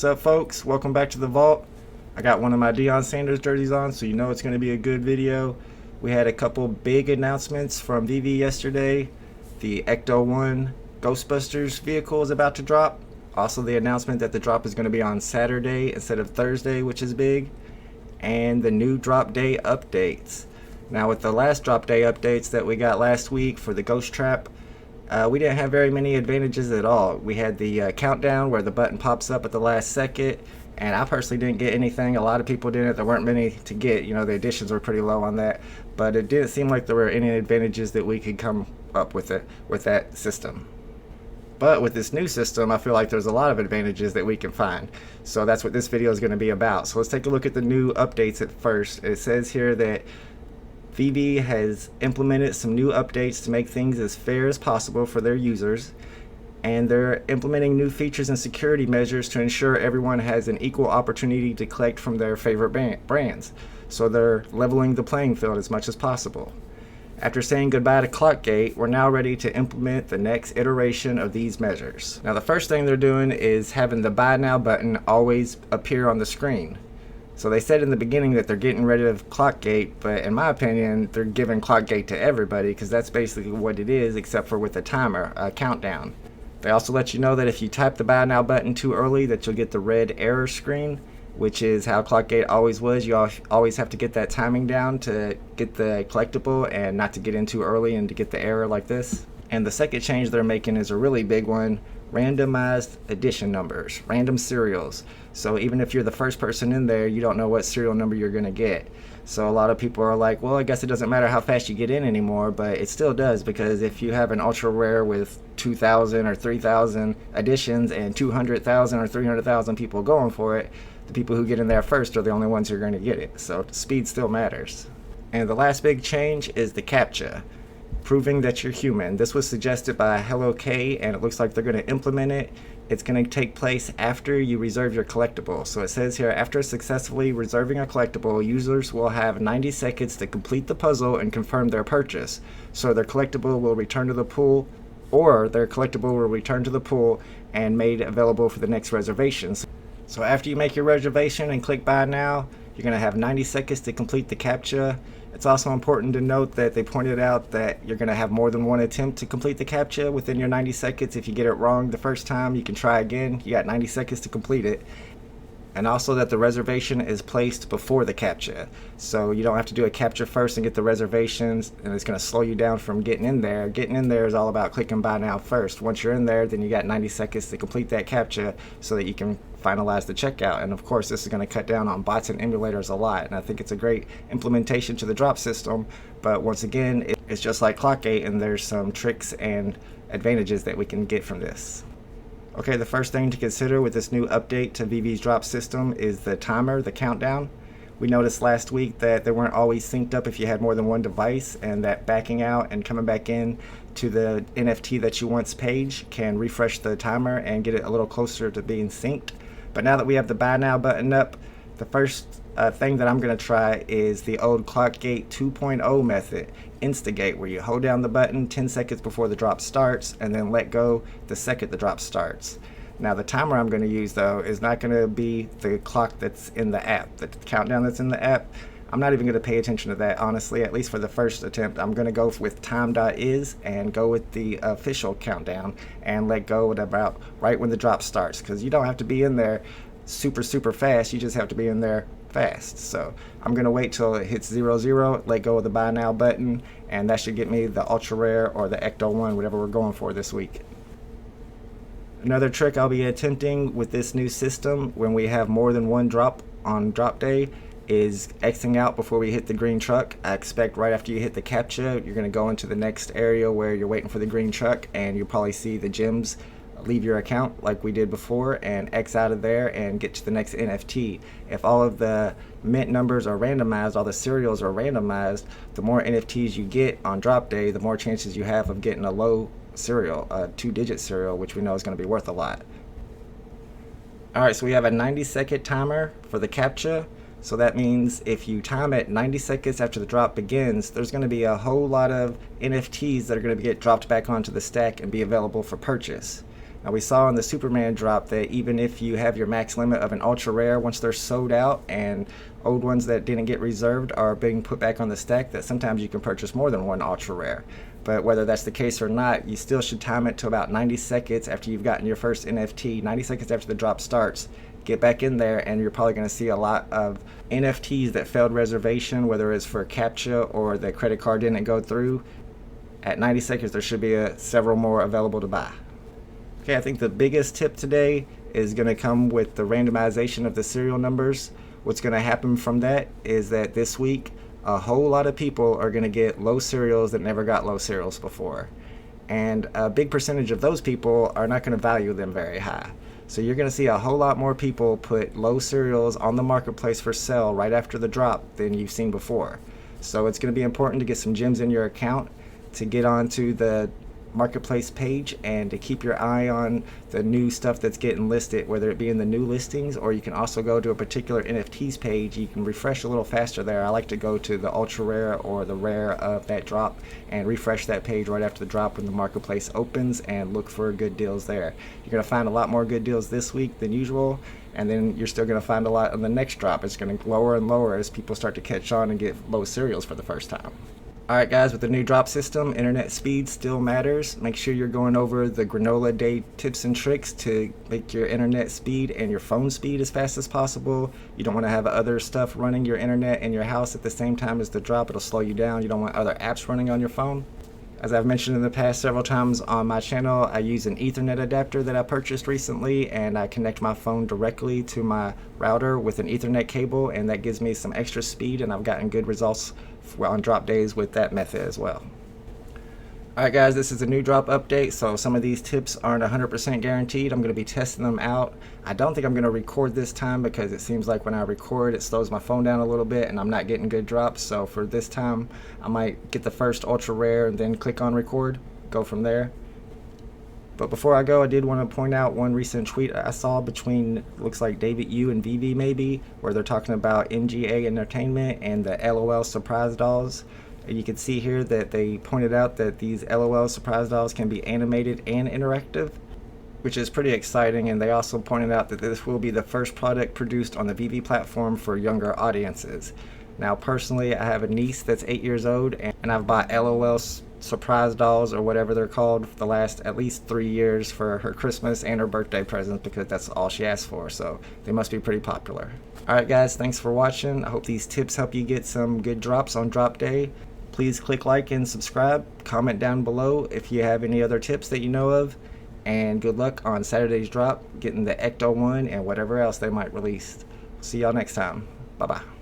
What's up, folks? Welcome back to the vault. I got one of my Deion Sanders jerseys on, so you know it's going to be a good video. We had a couple big announcements from VeVe yesterday. The Ecto-1 Ghostbusters vehicle is about to drop. Also the announcement that the drop is going to be on Saturday instead of Thursday, which is big. And the new drop day updates. Now with the last drop day updates that we got last week for the Ghost Trap, we didn't have very many advantages at all. We had the countdown where the button pops up at the last second, and I personally didn't get anything. A lot of people didn't. There weren't many to get. You know, the additions were pretty low on that, but it didn't seem like there were any advantages that we could come up with that system. But with this new system, I feel like there's a lot of advantages that we can find. So that's what this video is going to be about. So let's take a look at the new updates at first. It says here that VeVe has implemented some new updates to make things as fair as possible for their users, and they're implementing new features and security measures to ensure everyone has an equal opportunity to collect from their favorite brands. So they're leveling the playing field as much as possible. After saying goodbye to Clockgate, we're now ready to implement the next iteration of these measures. Now the first thing they're doing is having the Buy Now button always appear on the screen. So they said in the beginning that they're getting rid of Clockgate, but in my opinion, they're giving Clockgate to everybody because that's basically what it is, except for with a timer, a countdown. They also let you know that if you type the Buy Now button too early, that you'll get the red error screen, which is how Clockgate always was. You always have to get that timing down to get the collectible and not to get in too early and to get the error like this. And the second change they're making is a really big one. Randomized edition numbers, random serials. So even if you're the first person in there, you don't know what serial number you're going to get. So a lot of people are like, well, I guess it doesn't matter how fast you get in anymore, but it still does, because if you have an ultra rare with 2,000 or 3,000 editions and 200,000 or 300,000 people going for it, the people who get in there first are the only ones who are going to get it. So speed still matters. And the last big change is the Captcha, proving that you're human. This was suggested by Hello K, and it looks like they're going to implement it. It's going to take place after you reserve your collectible. So it says here, after successfully reserving a collectible, users will have 90 seconds to complete the puzzle and confirm their purchase. So their collectible will return to the pool, or their collectible will return to the pool and made available for the next reservations. So after you make your reservation and click Buy Now, you're going to have 90 seconds to complete the Captcha. It's also important to note that they pointed out that you're going to have more than one attempt to complete the Captcha within your 90 seconds. If you get it wrong the first time, you can try again. You got 90 seconds to complete it. And also that the reservation is placed before the Captcha. So you don't have to do a Captcha first and get the reservations, and it's going to slow you down from getting in there. Getting in there is all about clicking Buy Now first. Once you're in there, then you got 90 seconds to complete that Captcha so that you can finalize the checkout. And of course, this is going to cut down on bots and emulators a lot, and I think it's a great implementation to the drop system. But once again, it's just like Clockgate, and there's some tricks and advantages that we can get from this. Okay, the first thing to consider with this new update to VeVe's drop system is the timer, the countdown. We noticed last week that they weren't always synced up if you had more than one device, and that backing out and coming back in to the NFT that you once page can refresh the timer and get it a little closer to being synced. But now that we have the Buy Now button up, the first thing that I'm going to try is the old Clockgate 2.0 method, Instigate, where you hold down the button 10 seconds before the drop starts and then let go the second the drop starts. Now the timer I'm going to use though is not going to be the clock that's in the app, the countdown that's in the app. I'm not even going to pay attention to that, honestly, at least for the first attempt. I'm going to go with time.is and go with the official countdown and let go at about right when the drop starts, because you don't have to be in there super fast, you just have to be in there fast. So I'm going to wait till it hits 00, let go of the Buy Now button, and that should get me the ultra rare or the Ecto-1, whatever we're going for this week. Another trick I'll be attempting with this new system when we have more than one drop on drop day is Xing out before we hit the green truck. I expect right after you hit the Captcha, you're going to go into the next area where you're waiting for the green truck, and you'll probably see the gems leave your account like we did before and X out of there and get to the next NFT. If all of the mint numbers are randomized, all the serials are randomized, the more NFTs you get on drop day, the more chances you have of getting a low serial, a 2-digit serial, which we know is going to be worth a lot. Alright, so we have a 90-second timer for the Captcha. So that means if you time it 90 seconds after the drop begins, there's going to be a whole lot of NFTs that are going to get dropped back onto the stack and be available for purchase. Now we saw in the Superman drop that even if you have your max limit of an ultra rare, once they're sold out and old ones that didn't get reserved are being put back on the stack, that sometimes you can purchase more than one ultra rare. But whether that's the case or not, you still should time it to about 90 seconds after you've gotten your first NFT, 90 seconds after the drop starts. Get back in there and you're probably going to see a lot of NFTs that failed reservation, whether it's for Captcha or the credit card didn't go through. At 90 seconds there should be several more available to buy. Okay, I think the biggest tip today is going to come with the randomization of the serial numbers. What's going to happen from that is that this week a whole lot of people are going to get low serials that never got low serials before. And a big percentage of those people are not going to value them very high. So you're going to see a whole lot more people put low serials on the marketplace for sale right after the drop than you've seen before. So it's going to be important to get some gems in your account, to get onto the marketplace page and to keep your eye on the new stuff that's getting listed, whether it be in the new listings, or you can also go to a particular NFTs page. You can refresh a little faster there. I like to go to the ultra rare or the rare of that drop and refresh that page right after the drop when the marketplace opens and look for good deals there. You're going to find a lot more good deals this week than usual, and then you're still going to find a lot on the next drop. It's going to lower and lower as people start to catch on and get low serials for the first time. Alright guys, with the new drop system, internet speed still matters. Make sure you're going over the granola day tips and tricks to make your internet speed and your phone speed as fast as possible. You don't want to have other stuff running your internet in your house at the same time as the drop. It'll slow you down. You don't want other apps running on your phone. As I've mentioned in the past several times on my channel, I use an Ethernet adapter that I purchased recently, and I connect my phone directly to my router with an Ethernet cable, and that gives me some extra speed, and I've gotten good results on drop days with that method as well. Alright guys, this is a new drop update, so some of these tips aren't 100% guaranteed. I'm going to be testing them out. I don't think I'm going to record this time because it seems like when I record it slows my phone down a little bit and I'm not getting good drops. So for this time I might get the first ultra rare and then click on record, go from there. But before I go, I did want to point out one recent tweet I saw between, looks like David Yu and VeVe maybe, where they're talking about NGA Entertainment and the LOL surprise dolls. You can see here that they pointed out that these LOL surprise dolls can be animated and interactive, which is pretty exciting, and they also pointed out that this will be the first product produced on the VeVe platform for younger audiences. Now personally, I have a niece that's 8 years old, and I've bought LOL surprise dolls or whatever they're called for the last at least 3 years for her Christmas and her birthday presents, because that's all she asked for, so they must be pretty popular. Alright guys, thanks for watching. I hope these tips help you get some good drops on drop day. Please click like and subscribe. Comment down below if you have any other tips that you know of. And good luck on Saturday's drop, getting the Ecto 1 and whatever else they might release. See y'all next time. Bye bye.